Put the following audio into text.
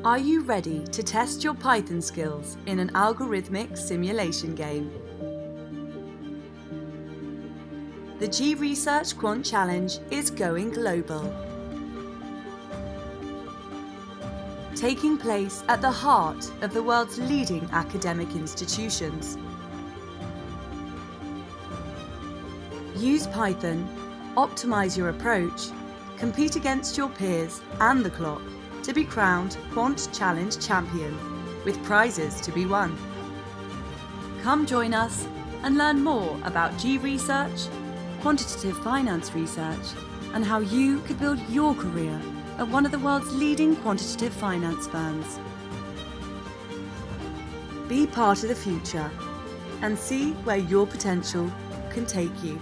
Are you ready to test your Python skills in an algorithmic simulation game? The G-Research Quant Challenge is going global. Taking place at the heart of the world's leading academic institutions. Use Python, optimize your approach, compete against your peers and the clock to be crowned Quant Challenge Champion, with prizes to be won. Come join us and learn more about G-Research, quantitative finance research, and how you could build your career at one of the world's leading quantitative finance firms. Be part of the future and see where your potential can take you.